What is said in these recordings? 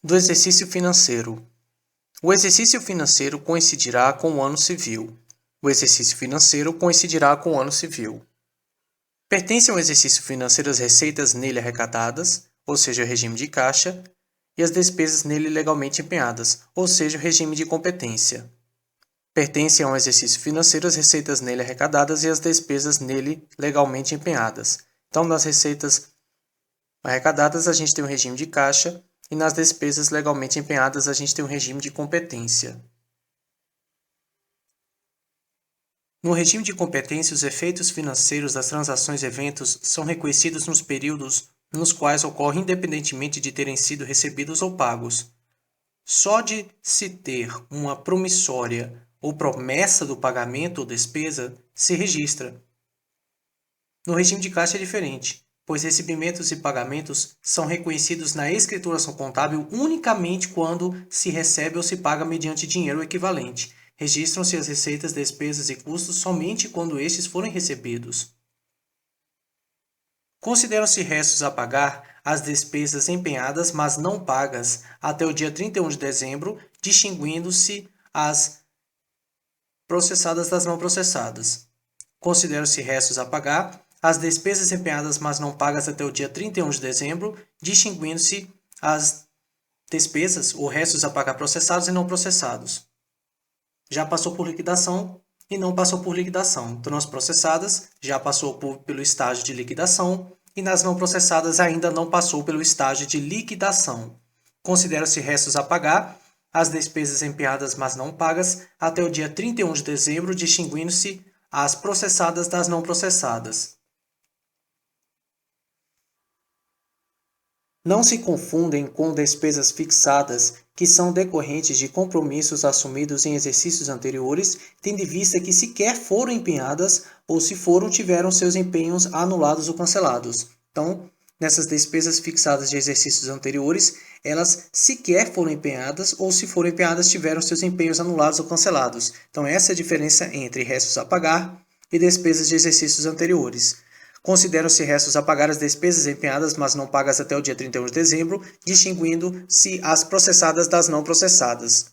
Do exercício financeiro. O exercício financeiro coincidirá com o ano civil. O exercício financeiro coincidirá com o ano civil. Pertencem ao exercício financeiro as receitas nele arrecadadas, ou seja, o regime de caixa, e as despesas nele legalmente empenhadas, ou seja, o regime de competência. Pertencem ao exercício financeiro as receitas nele arrecadadas e as despesas nele legalmente empenhadas. Então, nas receitas arrecadadas, a gente tem o regime de caixa, e nas despesas legalmente empenhadas, a gente tem o regime de competência. No regime de competência, os efeitos financeiros das transações e eventos são reconhecidos nos períodos nos quais ocorrem independentemente de terem sido recebidos ou pagos. Só de se ter uma promissória ou promessa do pagamento ou despesa se registra. No regime de caixa é diferente, pois recebimentos e pagamentos são reconhecidos na escrituração contábil unicamente quando se recebe ou se paga mediante dinheiro equivalente. Registram-se as receitas, despesas e custos somente quando estes forem recebidos. Consideram-se restos a pagar as despesas empenhadas, mas não pagas, até o dia 31 de dezembro, distinguindo-se as processadas das não processadas. Consideram-se restos a pagar as despesas empenhadas, mas não pagas até o dia 31 de dezembro, distinguindo-se as despesas ou restos a pagar processados e não processados. Já passou por liquidação e não passou por liquidação. Então, nas processadas, já passou pelo estágio de liquidação e nas não processadas ainda não passou pelo estágio de liquidação. Considera-se restos a pagar as despesas empenhadas, mas não pagas, até o dia 31 de dezembro, distinguindo-se as processadas das não processadas. Não se confundem com despesas fixadas, que são decorrentes de compromissos assumidos em exercícios anteriores, tendo em vista que sequer foram empenhadas ou, se foram, tiveram seus empenhos anulados ou cancelados. Então, nessas despesas fixadas de exercícios anteriores, elas sequer foram empenhadas ou, se foram empenhadas, tiveram seus empenhos anulados ou cancelados. Então, essa é a diferença entre restos a pagar e despesas de exercícios anteriores. Consideram-se restos a pagar as despesas empenhadas, mas não pagas até o dia 31 de dezembro, distinguindo-se as processadas das não processadas.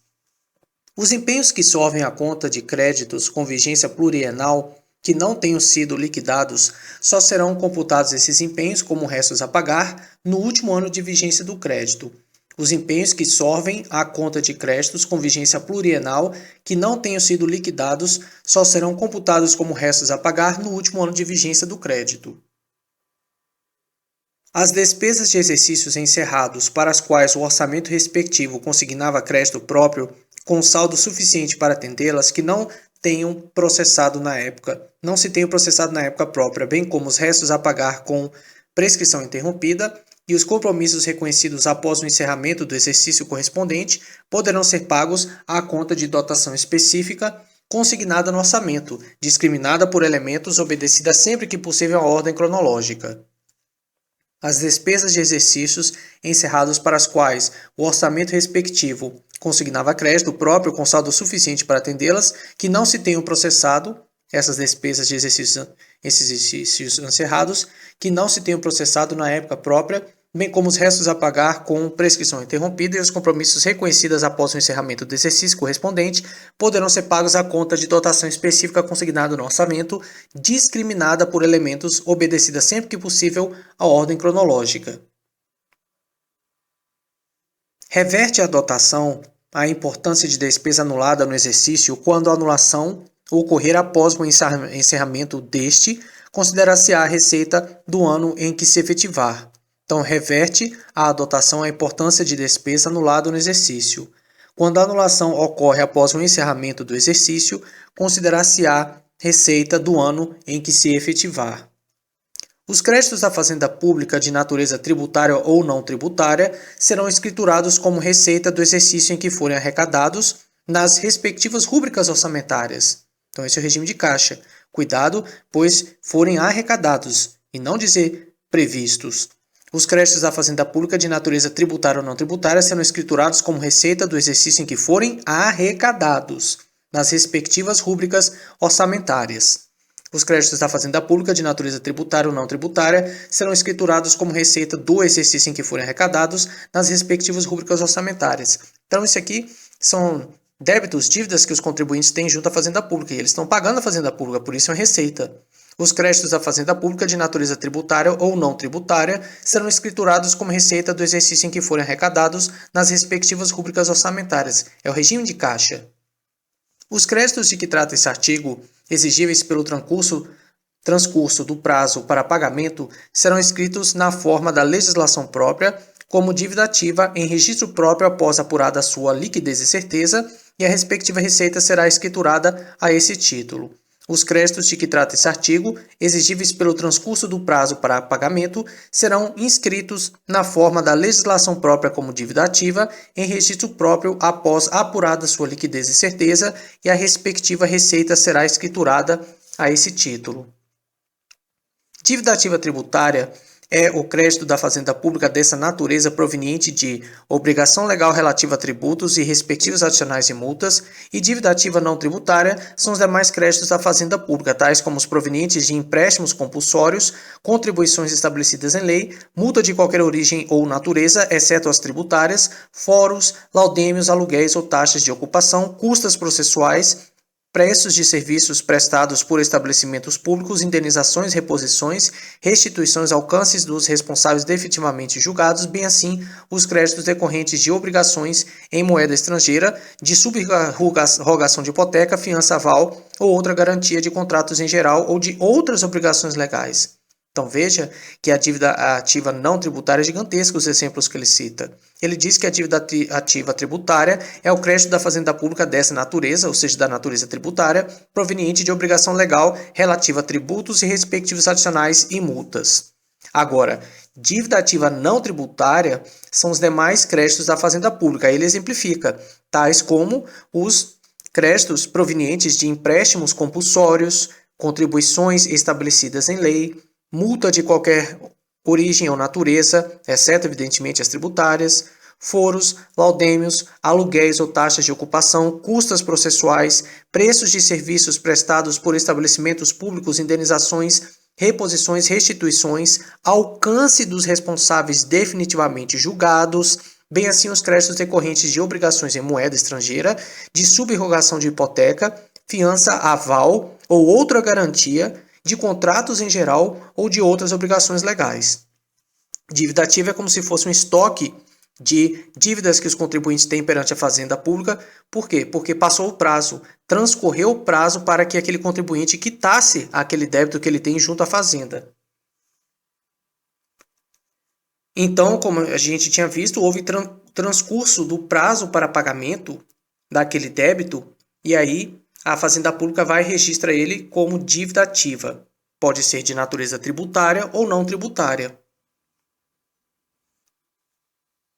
Os empenhos que sorvem a conta de créditos com vigência plurienal que não tenham sido liquidados, só serão computados esses empenhos como restos a pagar no último ano de vigência do crédito. Os empenhos que sorvem a conta de créditos com vigência plurienal que não tenham sido liquidados só serão computados como restos a pagar no último ano de vigência do crédito. As despesas de exercícios encerrados para as quais o orçamento respectivo consignava crédito próprio com saldo suficiente para atendê-las que não se tenham processado na época própria, bem como os restos a pagar com prescrição interrompida, e os compromissos reconhecidos após o encerramento do exercício correspondente poderão ser pagos à conta de dotação específica consignada no orçamento, discriminada por elementos, obedecida sempre que possível à ordem cronológica. As despesas de exercícios encerrados para as quais o orçamento respectivo consignava crédito próprio com saldo suficiente para atendê-las, que não se tenham processado, essas despesas de exercícios encerrados, que não se tenham processado na época própria, bem como os restos a pagar com prescrição interrompida e os compromissos reconhecidos após o encerramento do exercício correspondente, poderão ser pagos à conta de dotação específica consignada no orçamento, discriminada por elementos, obedecida sempre que possível à ordem cronológica. Reverte a dotação a importância de despesa anulada no exercício quando a anulação ocorrer após o encerramento deste, considerar-se a receita do ano em que se efetivar. Então, reverte a dotação a importância de despesa anulada no exercício. Quando a anulação ocorre após o encerramento do exercício, considerar-se a receita do ano em que se efetivar. Os créditos da Fazenda Pública de natureza tributária ou não tributária serão escriturados como receita do exercício em que forem arrecadados nas respectivas rúbricas orçamentárias. Então, esse é o regime de caixa. Cuidado, pois forem arrecadados e não dizer previstos. Os créditos da Fazenda Pública de natureza tributária ou não tributária serão escriturados como receita do exercício em que forem arrecadados nas respectivas rúbricas orçamentárias. Os créditos da Fazenda Pública de natureza tributária ou não tributária serão escriturados como receita do exercício em que forem arrecadados nas respectivas rúbricas orçamentárias. Então, isso aqui são débitos, dívidas que os contribuintes têm junto à Fazenda Pública e eles estão pagando a Fazenda Pública, por isso é uma receita. Os créditos da Fazenda Pública de natureza tributária ou não tributária serão escriturados como receita do exercício em que forem arrecadados nas respectivas rúbricas orçamentárias. É o regime de caixa. Os créditos de que trata esse artigo, exigíveis pelo transcurso do prazo para pagamento, serão escritos na forma da legislação própria, como dívida ativa em registro próprio após apurada a sua liquidez e certeza, e a respectiva receita será escriturada a esse título. Os créditos de que trata esse artigo, exigíveis pelo transcurso do prazo para pagamento, serão inscritos na forma da legislação própria como dívida ativa, em registro próprio após apurada sua liquidez e certeza, e a respectiva receita será escriturada a esse título. Dívida ativa tributária é o crédito da Fazenda Pública dessa natureza proveniente de obrigação legal relativa a tributos e respectivos adicionais e multas, e dívida ativa não tributária são os demais créditos da Fazenda Pública, tais como os provenientes de empréstimos compulsórios, contribuições estabelecidas em lei, multa de qualquer origem ou natureza, exceto as tributárias, foros, laudêmios, aluguéis ou taxas de ocupação, custas processuais, preços de serviços prestados por estabelecimentos públicos, indenizações, reposições, restituições, alcances dos responsáveis definitivamente julgados, bem assim os créditos decorrentes de obrigações em moeda estrangeira, de subrogação de hipoteca, fiança aval ou outra garantia de contratos em geral ou de outras obrigações legais. Então veja que a dívida ativa não tributária é gigantesca, os exemplos que ele cita. Ele diz que a dívida ativa tributária é o crédito da Fazenda Pública dessa natureza, ou seja, da natureza tributária, proveniente de obrigação legal relativa a tributos e respectivos adicionais e multas. Agora, dívida ativa não tributária são os demais créditos da Fazenda Pública. Ele exemplifica, tais como os créditos provenientes de empréstimos compulsórios, contribuições estabelecidas em lei, multa de qualquer origem ou natureza, exceto evidentemente as tributárias, foros, laudêmios, aluguéis ou taxas de ocupação, custas processuais, preços de serviços prestados por estabelecimentos públicos, indenizações, reposições, restituições, alcance dos responsáveis definitivamente julgados, bem assim os créditos decorrentes de obrigações em moeda estrangeira, de subrogação de hipoteca, fiança aval ou outra garantia, de contratos em geral ou de outras obrigações legais. Dívida ativa é como se fosse um estoque de dívidas que os contribuintes têm perante a Fazenda Pública. Por quê? Porque passou o prazo, transcorreu o prazo para que aquele contribuinte quitasse aquele débito que ele tem junto à Fazenda. Então, como a gente tinha visto, houve transcurso do prazo para pagamento daquele débito e aí a Fazenda Pública vai e registra ele como dívida ativa. Pode ser de natureza tributária ou não tributária.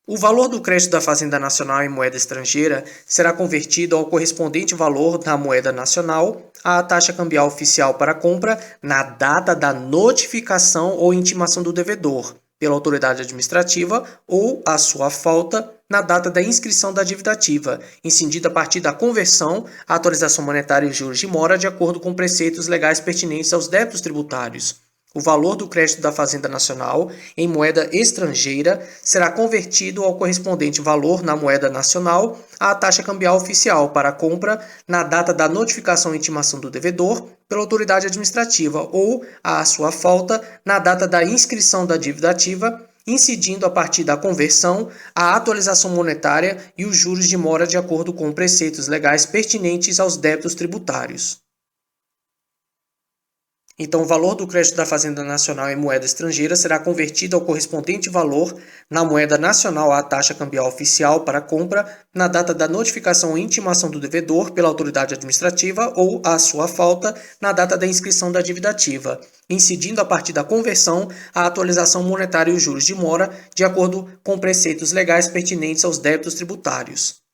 O valor do crédito da Fazenda Nacional em moeda estrangeira será convertido ao correspondente valor da moeda nacional à taxa cambial oficial para compra na data da notificação ou intimação do devedor pela autoridade administrativa ou, à sua falta, na data da inscrição da dívida ativa, incidida a partir da conversão, a atualização monetária e os juros de mora de acordo com preceitos legais pertinentes aos débitos tributários. O valor do crédito da Fazenda Nacional em moeda estrangeira será convertido ao correspondente valor na moeda nacional à taxa cambial oficial para a compra na data da notificação e intimação do devedor pela autoridade administrativa ou, à sua falta, na data da inscrição da dívida ativa, incidindo a partir da conversão, a atualização monetária e os juros de mora de acordo com preceitos legais pertinentes aos débitos tributários. Então, o valor do crédito da Fazenda Nacional em moeda estrangeira será convertido ao correspondente valor na moeda nacional à taxa cambial oficial para compra na data da notificação ou intimação do devedor pela autoridade administrativa ou, à sua falta, na data da inscrição da dívida ativa, incidindo a partir da conversão a atualização monetária e os juros de mora de acordo com preceitos legais pertinentes aos débitos tributários.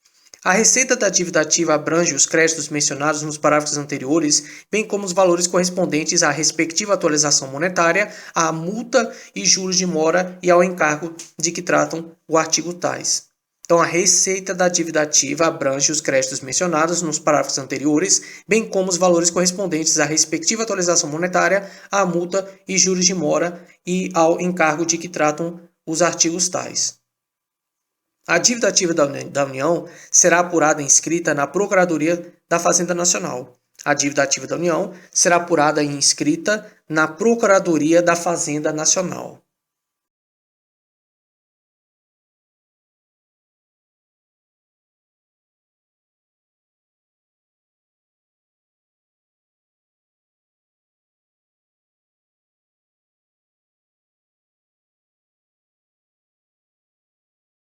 A receita da dívida ativa abrange os créditos mencionados nos parágrafos anteriores, bem como os valores correspondentes à respectiva atualização monetária, à multa e juros de mora e ao encargo de que tratam o artigo tais. Então, a receita da dívida ativa abrange os créditos mencionados nos parágrafos anteriores, bem como os valores correspondentes à respectiva atualização monetária, à multa e juros de mora e ao encargo de que tratam os artigos tais. A dívida ativa da União será apurada e inscrita na Procuradoria da Fazenda Nacional. A dívida ativa da União será apurada e inscrita na Procuradoria da Fazenda Nacional.